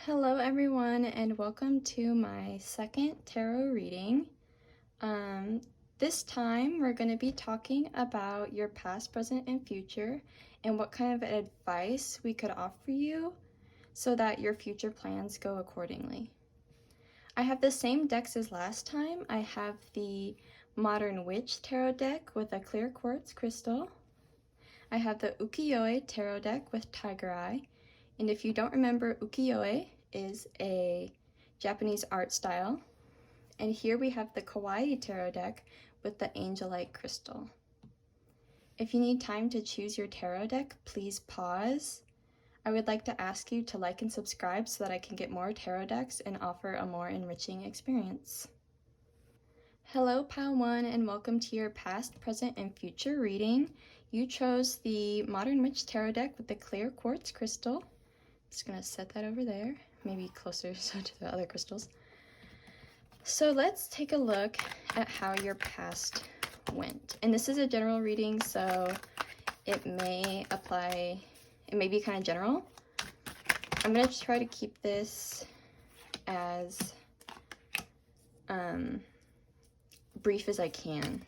Hello everyone and welcome to my second tarot reading. This time we're going to be talking about your past, present, and future and what kind of advice we could offer you so that your future plans go accordingly. I have the same decks as last time. I have the Modern Witch Tarot deck with a clear quartz crystal. I have the Ukiyo-e Tarot deck with Tiger Eye. And if you don't remember, ukiyo-e is a Japanese art style. And here we have the Kawaii Tarot deck with the Angelite crystal. If you need time to choose your tarot deck, please pause. I would like to ask you to like and subscribe so that I can get more tarot decks and offer a more enriching experience. Hello, Pile 1, and welcome to your past, present, and future reading. You chose the Modern Witch Tarot deck with the clear quartz crystal. Just gonna set that over there, maybe closer to the other crystals. So let's take a look at how your past went. And this is a general reading, so it may apply, it may be kind of general. I'm gonna try to keep this as brief as I can.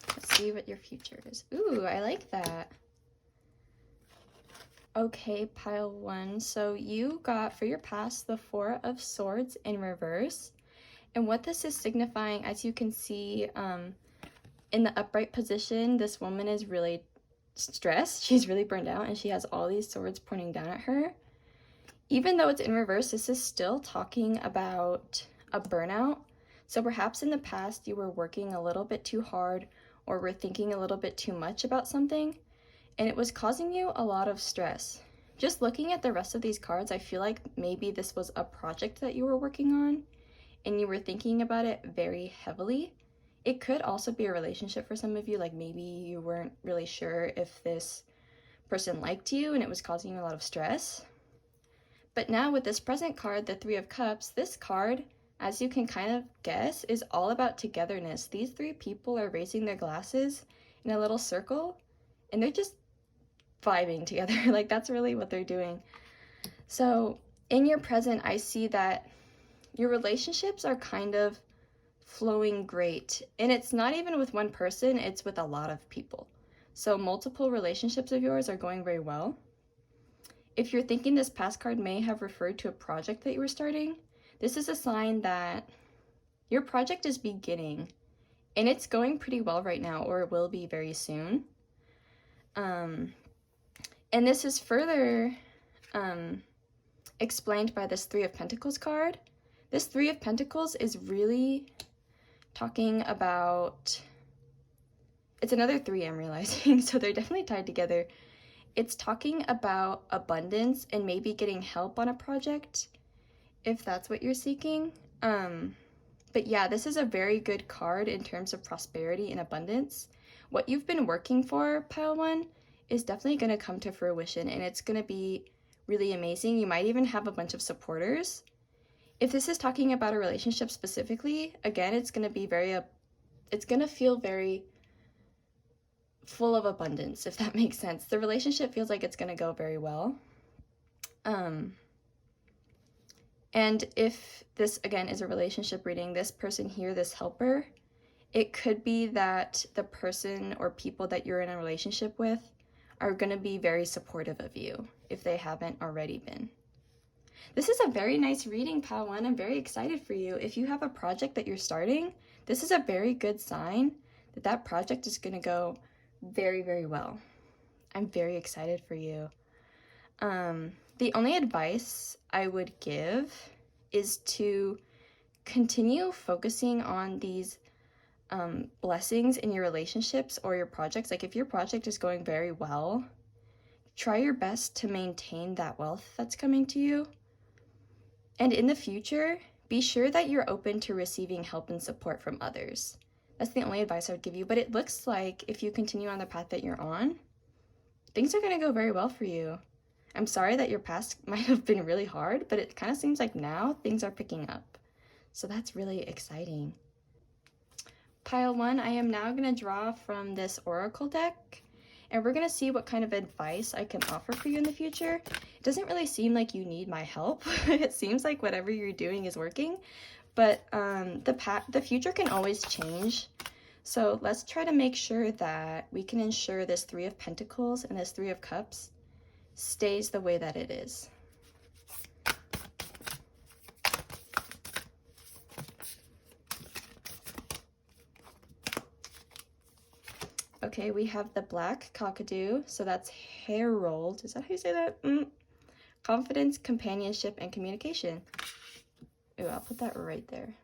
Let's see what your future is. Ooh, I like that. Okay, Pile 1, so you got for your past the Four of Swords in reverse. And what this is signifying, as you can see in the upright position, this woman is really stressed. She's really burned out and she has all these swords pointing down at her. Even though it's in reverse, this is still talking about a burnout. So perhaps in the past you were working a little bit too hard or were thinking a little bit too much about something, and it was causing you a lot of stress. Just looking at the rest of these cards, I feel like maybe this was a project that you were working on and you were thinking about it very heavily. It could also be a relationship for some of you, like maybe you weren't really sure if this person liked you and it was causing you a lot of stress. But now with this present card, the Three of Cups, this card, as you can kind of guess, is all about togetherness. These three people are raising their glasses in a little circle and they're just vibing together. Like that's really what they're doing. So in your present, I see that your relationships are kind of flowing great, and it's not even with one person, it's with a lot of people. So multiple relationships of yours are going very well. If you're thinking this past card may have referred to a project that you were starting, this is a sign that your project is beginning and it's going pretty well right now, or it will be very soon. And this is further explained by this Three of Pentacles card. This Three of Pentacles is really talking about, it's another three I'm realizing, so they're definitely tied together. It's talking about abundance and maybe getting help on a project, if that's what you're seeking. But yeah, this is a very good card in terms of prosperity and abundance. What you've been working for, Pile 1, is definitely going to come to fruition, and it's going to be really amazing. You might even have a bunch of supporters. If this is talking about a relationship specifically, again, it's going to be it's going to feel very full of abundance, if that makes sense. The relationship feels like it's going to go very well. And if this, again, is a relationship reading, this person here, this helper, it could be that the person or people that you're in a relationship with are going to be very supportive of you if they haven't already been. This is a very nice reading, Pile 1. I'm very excited for you. If you have a project that you're starting, this is a very good sign that that project is going to go very, very well. I'm very excited for you. The only advice I would give is to continue focusing on these blessings in your relationships or your projects. Like if your project is going very well, try your best to maintain that wealth that's coming to you. And in the future, be sure that you're open to receiving help and support from others. That's the only advice I would give you. But it looks like if you continue on the path that you're on, things are going to go very well for you. I'm sorry that your past might have been really hard, but it kind of seems like now things are picking up. So that's really exciting. Pile 1, I am now going to draw from this oracle deck. and we're going to see what kind of advice I can offer for you in the future. It doesn't really seem like you need my help. It seems like whatever you're doing is working, but the future can always change. So let's try to make sure that we can ensure this Three of Pentacles and this Three of Cups stays the way that it is. Okay, we have the Black Cockadoo, so that's Herald. Is that how you say that? Confidence, companionship, and communication. Ooh, I'll put that right there.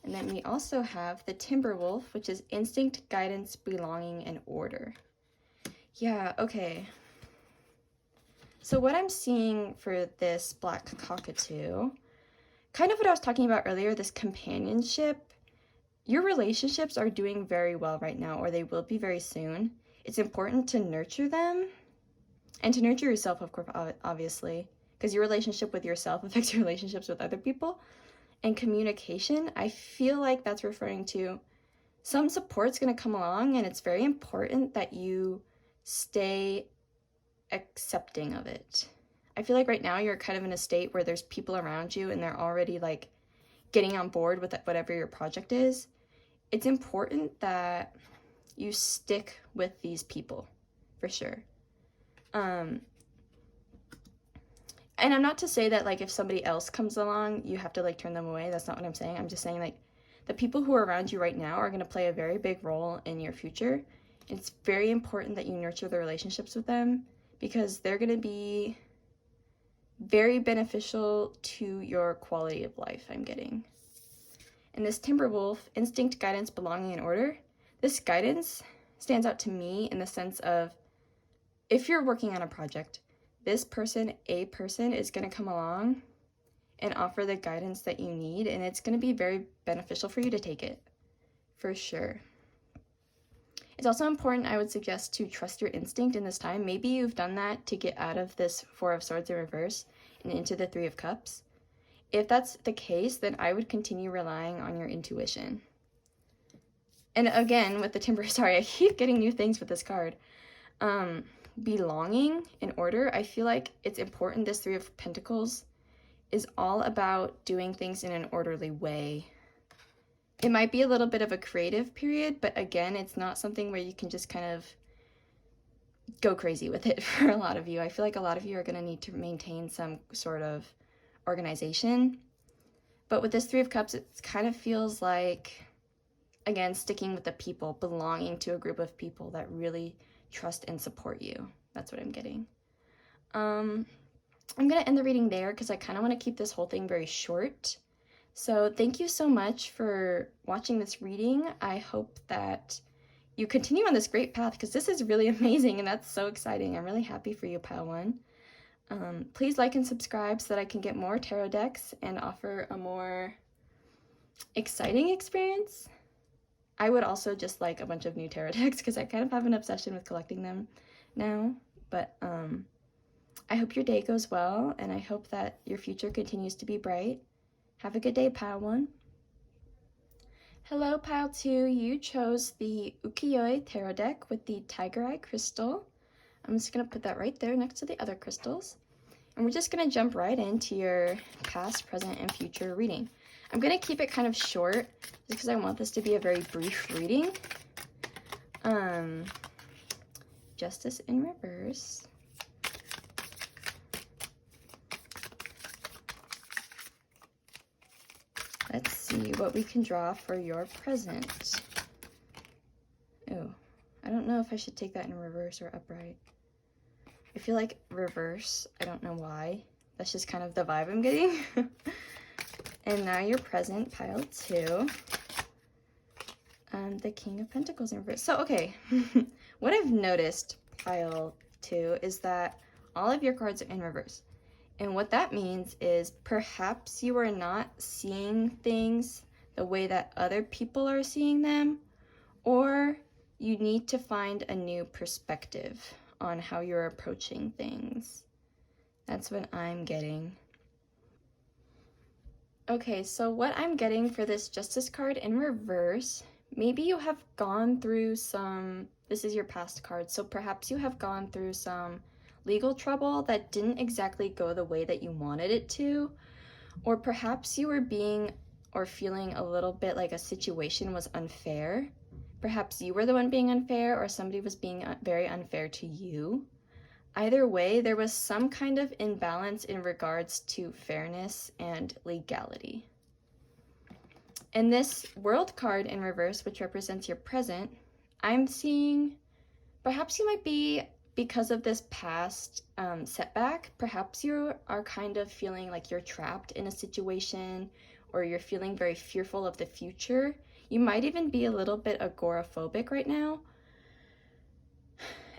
And then we also have the Timberwolf, which is instinct, guidance, belonging, and order. Yeah, okay. So what I'm seeing for this Black Cockatoo, kind of what I was talking about earlier, this companionship. Your relationships are doing very well right now, or they will be very soon. It's important to nurture them, and to nurture yourself, of course, obviously, because your relationship with yourself affects your relationships with other people. And communication, I feel like that's referring to some support's going to come along, and it's very important that you stay accepting of it. I feel like right now you're kind of in a state where there's people around you and they're already like getting on board with whatever your project is. It's important that you stick with these people, for sure. And I'm not to say that, like, if somebody else comes along, you have to, like, turn them away. That's not what I'm saying. I'm just saying, like, the people who are around you right now are going to play a very big role in your future. And it's very important that you nurture the relationships with them, because they're going to be very beneficial to your quality of life, I'm getting. And this Timberwolf, instinct, guidance, belonging, and order, this guidance stands out to me in the sense of, if you're working on a project, this person, a person, is going to come along and offer the guidance that you need, and it's going to be very beneficial for you to take it, for sure. It's also important, I would suggest, to trust your instinct in this time. Maybe you've done that to get out of this Four of Swords in reverse and into the Three of Cups. If that's the case, then I would continue relying on your intuition. And again, with the Timber, sorry, I keep getting new things with this card. Belonging and order, I feel like it's important. This Three of Pentacles is all about doing things in an orderly way. It might be a little bit of a creative period, but again, it's not something where you can just kind of go crazy with it for a lot of you. I feel like a lot of you are going to need to maintain some sort of organization. But with this Three of Cups, it kind of feels like, again, sticking with the people, belonging to a group of people that really trust and support you. That's what I'm getting. I'm going to end the reading there because I kind of want to keep this whole thing very short. So thank you so much for watching this reading. I hope that you continue on this great path, because this is really amazing and that's so exciting. I'm really happy for you, Pile 1. Please like and subscribe so that I can get more tarot decks and offer a more exciting experience. I would also just like a bunch of new tarot decks because I kind of have an obsession with collecting them now. But I hope your day goes well, and I hope that your future continues to be bright. Have a good day, Pile 1. Hello, Pile 2. You chose the Ukiyo-e Tarot deck with the Tiger Eye Crystal. I'm just going to put that right there next to the other crystals. And we're just going to jump right into your past, present, and future reading. I'm going to keep it kind of short just because I want this to be a very brief reading. Justice in reverse. Let's see what we can draw for your present. Oh, I don't know if I should take that in reverse or upright. I feel like reverse. I don't know why. That's just kind of the vibe I'm getting. And now your present, Pile 2. The King of Pentacles in reverse. So, okay. What I've noticed, Pile 2, is that all of your cards are in reverse. And what that means is perhaps you are not seeing things the way that other people are seeing them, or you need to find a new perspective on how you're approaching things. That's what I'm getting. Okay, so what I'm getting for this Justice card in reverse, maybe you have gone through some This is your past card. So perhaps you have gone through some legal trouble that didn't exactly go the way that you wanted it to, or perhaps you were being or feeling a little bit like a situation was unfair. Perhaps you were the one being unfair, or somebody was being very unfair to you. Either way, there was some kind of imbalance in regards to fairness and legality. And this World card in reverse, which represents your present, I'm seeing perhaps you might be, because of this past setback, perhaps you are kind of feeling like you're trapped in a situation, or you're feeling very fearful of the future. You might even be a little bit agoraphobic right now.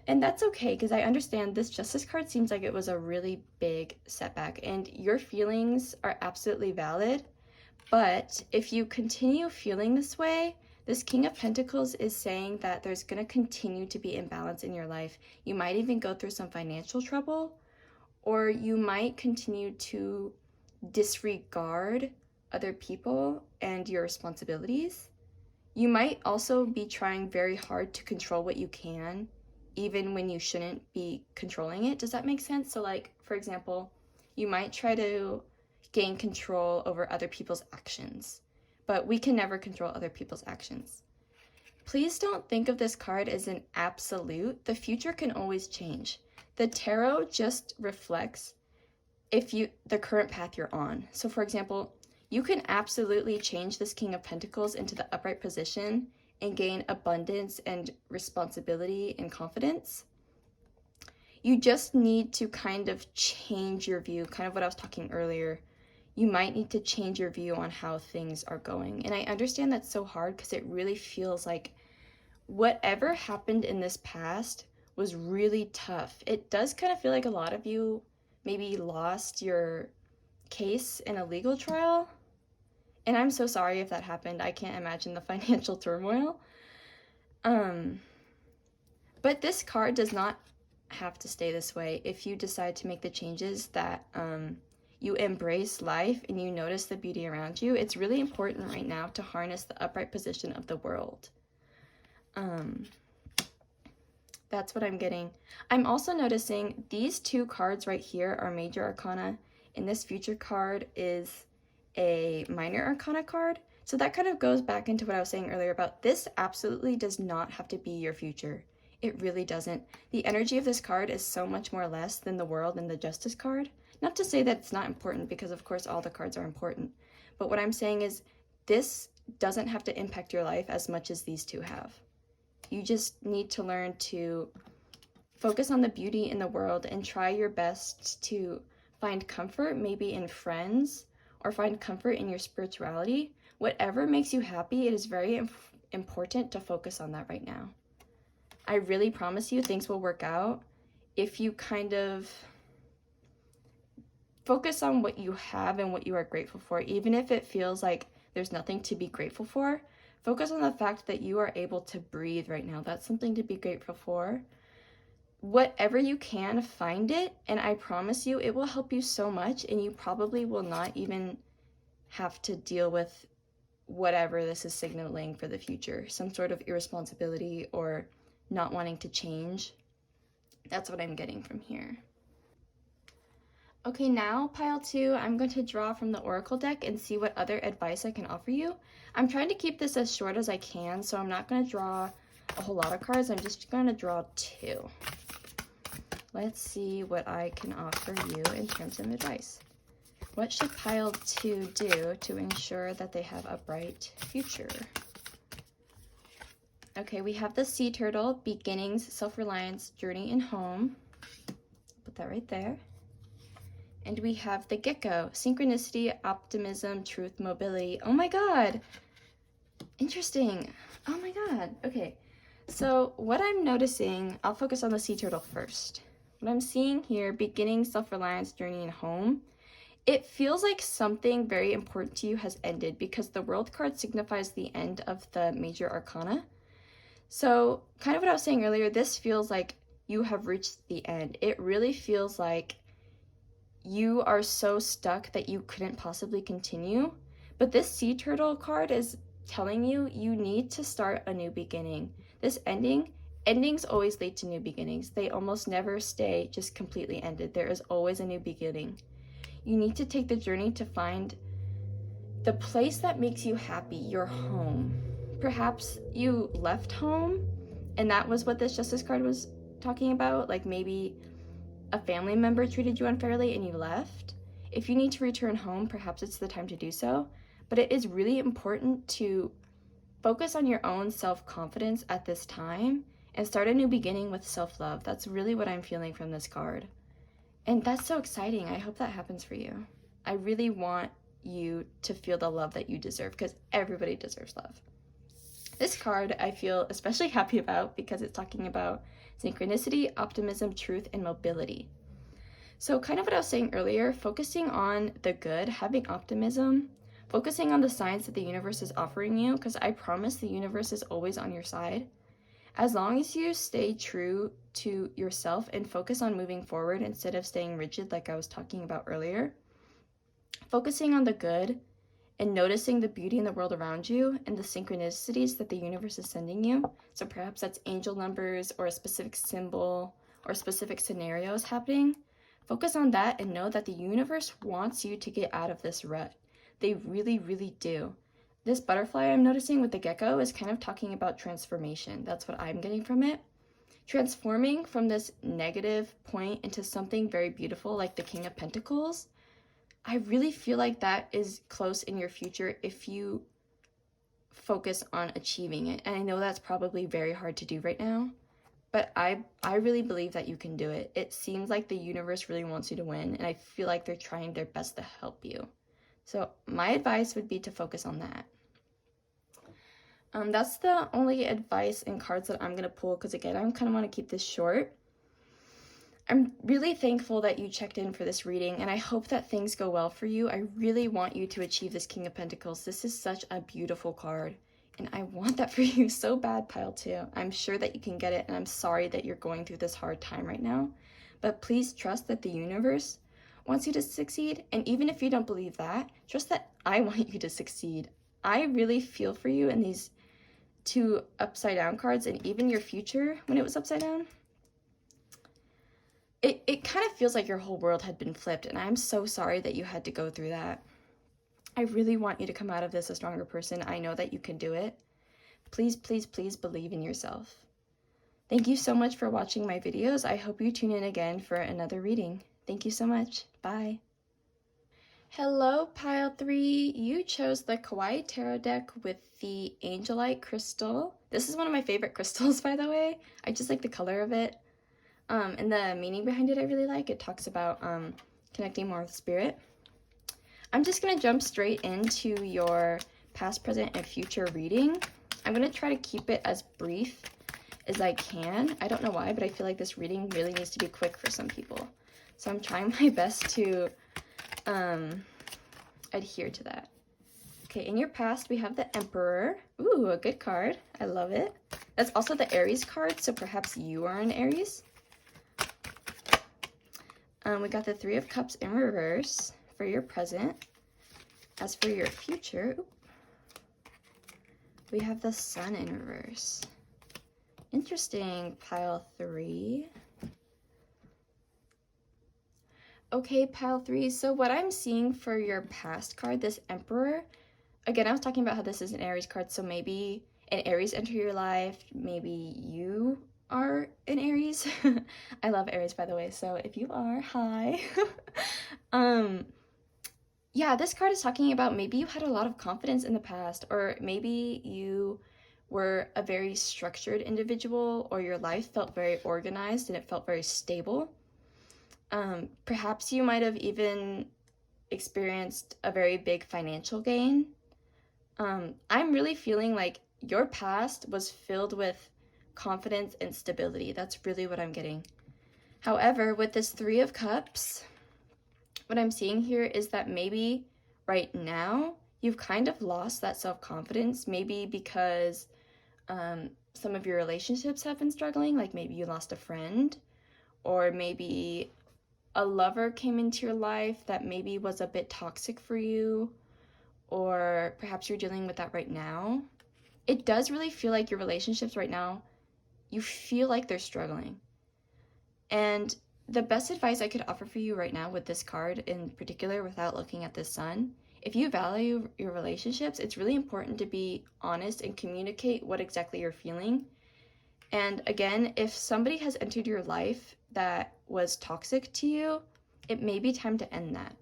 And that's okay, because I understand this Justice card seems like it was a really big setback, and your feelings are absolutely valid. But if you continue feeling this way, this King of Pentacles is saying that there's going to continue to be imbalance in your life. You might even go through some financial trouble, or you might continue to disregard other people and your responsibilities. You might also be trying very hard to control what you can, even when you shouldn't be controlling it. Does that make sense? So like, for example, you might try to gain control over other people's actions, but we can never control other people's actions. Please don't think of this card as an absolute. The future can always change. The tarot just reflects the current path you're on. So for example, you can absolutely change this King of Pentacles into the upright position and gain abundance and responsibility and confidence. You just need to kind of change your view, kind of what I was talking earlier. You might need to change your view on how things are going. And I understand that's so hard, because it really feels like whatever happened in this past was really tough. It does kind of feel like a lot of you maybe lost your case in a legal trial. And I'm so sorry if that happened. I can't imagine the financial turmoil. But this card does not have to stay this way. If you decide to make the changes that you embrace life and you notice the beauty around you, it's really important right now to harness the upright position of the world. That's what I'm getting. I'm also noticing these two cards right here are major arcana, and this future card is a minor arcana card. So that kind of goes back into what I was saying earlier about this absolutely does not have to be your future. It really doesn't. The energy of this card is so much more less than the World and the Justice card. Not to say that it's not important, because of course all the cards are important. But what I'm saying is this doesn't have to impact your life as much as these two have. You just need to learn to focus on the beauty in the world and try your best to find comfort maybe in friends, or find comfort in your spirituality. Whatever makes you happy, it is very important to focus on that right now. I really promise you things will work out if you kind of focus on what you have and what you are grateful for. Even if it feels like there's nothing to be grateful for, focus on the fact that you are able to breathe right now. That's something to be grateful for. Whatever you can, find it, and I promise you it will help you so much, and you probably will not even have to deal with whatever this is signaling for the future, some sort of irresponsibility or not wanting to change. That's what I'm getting from here. Okay, now pile 2, I'm going to draw from the Oracle deck and see what other advice I can offer you. I'm trying to keep this as short as I can, so I'm not going to draw a whole lot of cards. I'm just going to draw 2. Let's see what I can offer you in terms of advice. What should pile 2 do to ensure that they have a bright future? Okay, we have the Sea Turtle, Beginnings, Self-Reliance, Journey, and Home. Put that right there. And we have the Gecko, Synchronicity, Optimism, Truth, Mobility. Oh my god! Interesting. Oh my god. Okay, so what I'm noticing, I'll focus on the Sea Turtle first. What I'm seeing here, Beginning, Self-Reliance, Journey, and Home, it feels like something very important to you has ended, because the World card signifies the end of the major arcana. So kind of what I was saying earlier, this feels like you have reached the end. It really feels like you are so stuck that you couldn't possibly continue. But this Sea Turtle card is telling you you need to start a new beginning. This ending endings always lead to new beginnings. They almost never stay just completely ended. There is always a new beginning. You need to take the journey to find the place that makes you happy, your home. Perhaps you left home, and that was what this Justice card was talking about. Like maybe a family member treated you unfairly and you left. If you need to return home, perhaps it's the time to do so. But it is really important to focus on your own self-confidence at this time and start a new beginning with self-love. That's really what I'm feeling from this card. And that's so exciting. I hope that happens for you. I really want you to feel the love that you deserve, because everybody deserves love. This card I feel especially happy about because it's talking about synchronicity, optimism, truth, and mobility. So kind of what I was saying earlier, focusing on the good, having optimism, focusing on the signs that the universe is offering you, because I promise the universe is always on your side. As long as you stay true to yourself and focus on moving forward instead of staying rigid like I was talking about earlier, focusing on the good and noticing the beauty in the world around you and the synchronicities that the universe is sending you. So perhaps that's angel numbers or a specific symbol or specific scenarios happening. Focus on that and know that the universe wants you to get out of this rut. They really, really do. This butterfly I'm noticing with the gecko is kind of talking about transformation. That's what I'm getting from it. Transforming from this negative point into something very beautiful like the King of Pentacles. I really feel like that is close in your future if you focus on achieving it. And I know that's probably very hard to do right now, but I really believe that you can do it. It seems like the universe really wants you to win, and I feel like they're trying their best to help you. So my advice would be to focus on that. That's the only advice and cards that I'm going to pull, because again, I kind of want to keep this short. I'm really thankful that you checked in for this reading, and I hope that things go well for you. I really want you to achieve this King of Pentacles. This is such a beautiful card, and I want that for you so bad, Pile 2. I'm sure that you can get it, and I'm sorry that you're going through this hard time right now. But please trust that the universe wants you to succeed, and even if you don't believe that, trust that I want you to succeed. I really feel for you in these two upside down cards, and even your future when it was upside down. It kind of feels like your whole world had been flipped, and I'm so sorry that you had to go through that. I really want you to come out of this a stronger person. I know that you can do it. Please, please, please believe in yourself. Thank you so much for watching my videos. I hope you tune in again for another reading. Thank you so much. Bye. Hello, Pile 3. You chose the Kawaii Tarot deck with the Angelite crystal. This is one of my favorite crystals, by the way. I just like the color of it. And the meaning behind it I really like. It talks about connecting more with spirit. I'm just going to jump straight into your past, present, and future reading. I'm going to try to keep it as brief as I can. I don't know why, but I feel like this reading really needs to be quick for some people. So I'm trying my best to adhere to that. Okay, in your past, we have the Emperor. Ooh, a good card. I love it. That's also the Aries card, so perhaps you are an Aries. We got the Three of Cups in reverse for your present. As for your future, we have the Sun in reverse. Interesting, Pile 3. Okay, Pile 3, so what I'm seeing for your past card, this Emperor, again, I was talking about how this is an Aries card, so maybe an Aries enter your life, maybe you are an Aries. I love Aries, by the way, so if you are, hi. Yeah, this card is talking about maybe you had a lot of confidence in the past, or maybe you were a very structured individual, or your life felt very organized and it felt very stable. Perhaps you might have even experienced a very big financial gain. I'm really feeling like your past was filled with confidence and stability. That's really what I'm getting. However, with this Three of Cups, what I'm seeing here is that maybe right now you've kind of lost that self-confidence, maybe because some of your relationships have been struggling, like maybe you lost a friend, or maybe a lover came into your life that maybe was a bit toxic for you, or perhaps you're dealing with that right now. It does really feel like your relationships right now, you feel like they're struggling. And the best advice I could offer for you right now with this card in particular, without looking at the sun, if you value your relationships, it's really important to be honest and communicate what exactly you're feeling. And again, if somebody has entered your life that was toxic to you, it may be time to end that.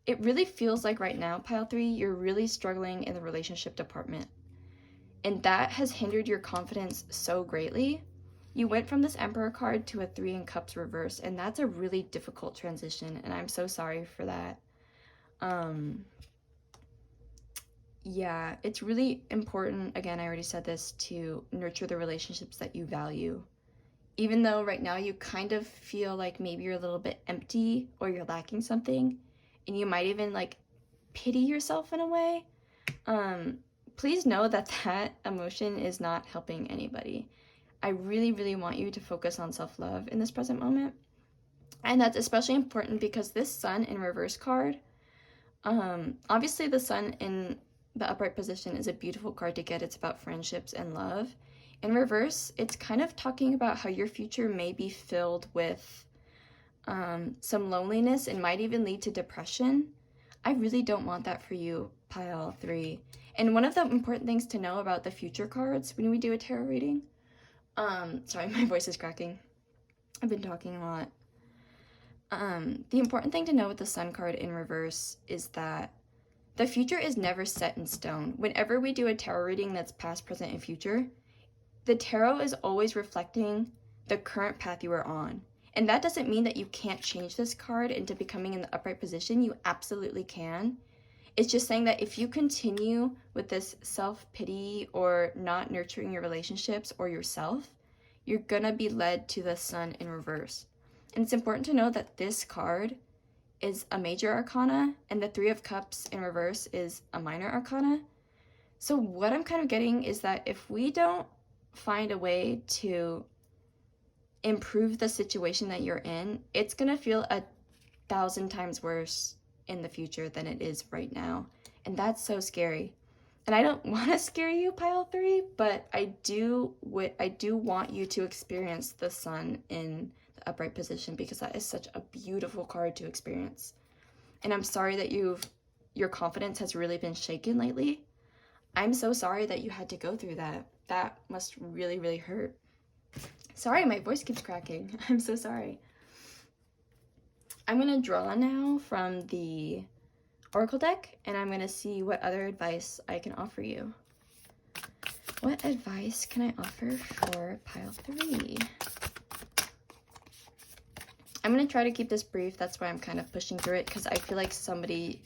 It really feels like right now, Pile 3, you're really struggling in the relationship department. And that has hindered your confidence so greatly. You went from this Emperor card to a 3 in Cups reverse, and that's a really difficult transition, and I'm so sorry for that. Yeah, it's really important, again, I already said this, to nurture the relationships that you value. Even though right now you kind of feel like maybe you're a little bit empty or you're lacking something, and you might even like pity yourself in a way, please know that that emotion is not helping anybody. I really, really want you to focus on self-love in this present moment. And that's especially important because this Sun in reverse card, obviously the Sun in the upright position is a beautiful card to get. It's about friendships and love. In reverse, it's kind of talking about how your future may be filled with some loneliness and might even lead to depression. I really don't want that for you, Pile 3. And one of the important things to know about the future cards when we do a tarot reading, sorry, my voice is cracking. I've been talking a lot. The important thing to know with the Sun card in reverse is that the future is never set in stone. Whenever we do a tarot reading that's past, present, and future, the tarot is always reflecting the current path you are on. And that doesn't mean that you can't change this card into becoming in the upright position. You absolutely can. It's just saying that if you continue with this self-pity or not nurturing your relationships or yourself, you're gonna be led to the Sun in reverse. And it's important to know that this card is a major arcana and the 3 of Cups in reverse is a minor arcana. So what I'm kind of getting is that if we don't find a way to improve the situation that you're in, it's gonna feel 1,000 times worse in the future than it is right now. And that's so scary. And I don't want to scare you, Pile 3, but I do want you to experience the Sun in the upright position because that is such a beautiful card to experience. And I'm sorry that your confidence has really been shaken lately. I'm so sorry that you had to go through that. That must really, really hurt. Sorry, my voice keeps cracking. I'm so sorry. I'm going to draw now from the Oracle deck, and I'm going to see what other advice I can offer you. What advice can I offer for Pile 3? I'm going to try to keep this brief. That's why I'm kind of pushing through it, because I feel like somebody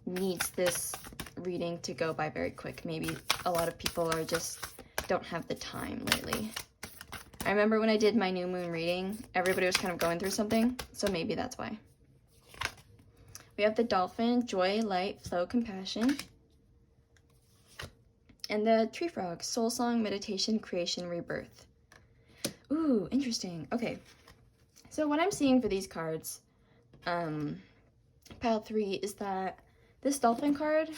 needs this reading to go by very quick. Maybe a lot of people don't have the time lately. I remember when I did my new moon reading, everybody was kind of going through something, so maybe that's why. We have the Dolphin, Joy, Light, Flow, Compassion. And the Tree Frog, Soul Song, Meditation, Creation, Rebirth. Ooh, interesting. Okay, so what I'm seeing for these cards, Pile 3, is that this Dolphin card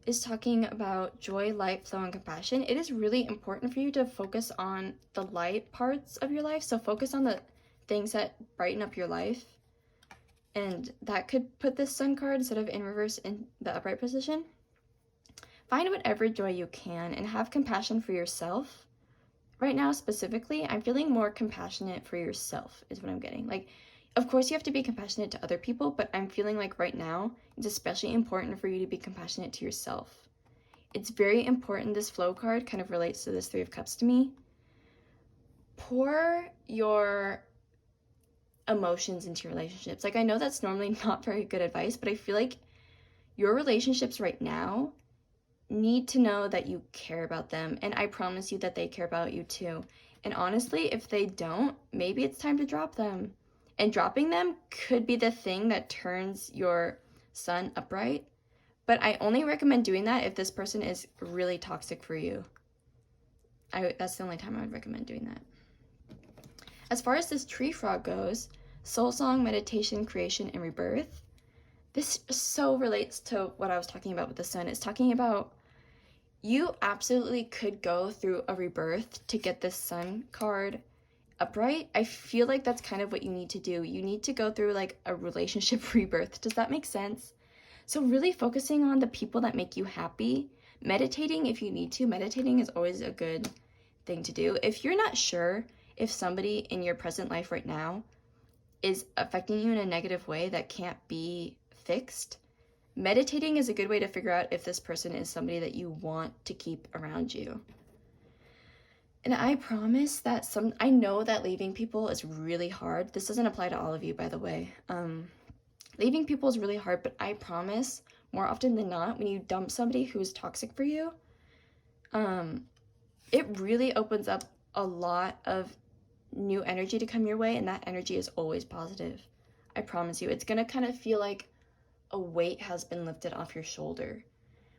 is talking about joy, light, flow, and compassion. It is really important for you to focus on the light parts of your life. So focus on the things that brighten up your life. And that could put this Sun card instead of in reverse in the upright position. Find whatever joy you can and have compassion for yourself. Right now, specifically, I'm feeling more compassionate for yourself is what I'm getting. Like, of course, you have to be compassionate to other people, but I'm feeling like right now, it's especially important for you to be compassionate to yourself. It's very important. This Flow card kind of relates to this 3 of Cups to me. Pour your emotions into your relationships. Like, I know that's normally not very good advice, but I feel like your relationships right now need to know that you care about them, and I promise you that they care about you too. And honestly, if they don't, maybe it's time to drop them. And dropping them could be the thing that turns your Sun upright. But I only recommend doing that if this person is really toxic for you. That's the only time I would recommend doing that. As far as this Tree Frog goes, Soul Song, Meditation, Creation, and Rebirth. This so relates to what I was talking about with the Sun. It's talking about you absolutely could go through a rebirth to get this Sun card upright. I feel like that's kind of what you need to do. You need to go through like a relationship rebirth. Does that make sense? So really focusing on the people that make you happy. Meditating if you need to. Meditating is always a good thing to do. If you're not sure if somebody in your present life right now is affecting you in a negative way that can't be fixed, meditating is a good way to figure out if this person is somebody that you want to keep around you. And I promise that I know that leaving people is really hard. This doesn't apply to all of you, by the way. Leaving people is really hard, but I promise more often than not, when you dump somebody who is toxic for you, it really opens up a lot of new energy to come your way, and that energy is always positive. I promise you, it's gonna kind of feel like a weight has been lifted off your shoulder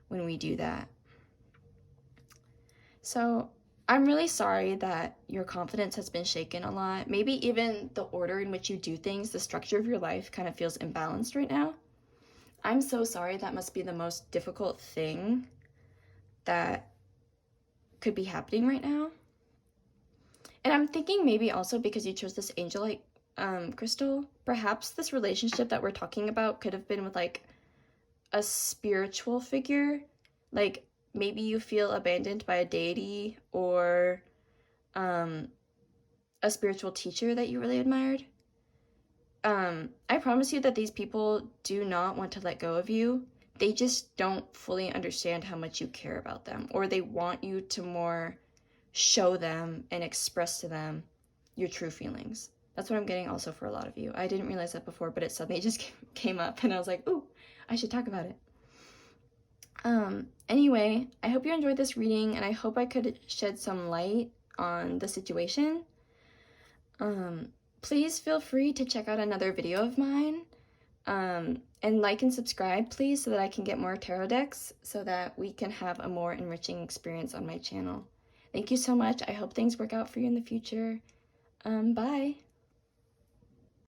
when we do that. So I'm really sorry that your confidence has been shaken a lot. Maybe even the order in which you do things, the structure of your life kind of feels imbalanced right now. I'm so sorry. That must be the most difficult thing that could be happening right now. And I'm thinking maybe also because you chose this angelite crystal, perhaps this relationship that we're talking about could have been with like a spiritual figure. Like maybe you feel abandoned by a deity or a spiritual teacher that you really admired. I promise you that these people do not want to let go of you. They just don't fully understand how much you care about them, or they want you to more show them and express to them your true feelings. That's what I'm getting also for a lot of you. I didn't realize that before, but it suddenly just came up and I was like, ooh, I should talk about it. Anyway, I hope you enjoyed this reading, and I hope I could shed some light on the situation. Please feel free to check out another video of mine, and like and subscribe, please, so that I can get more tarot decks, so that we can have a more enriching experience on my channel. Thank you so much. I hope things work out for you in the future. Bye.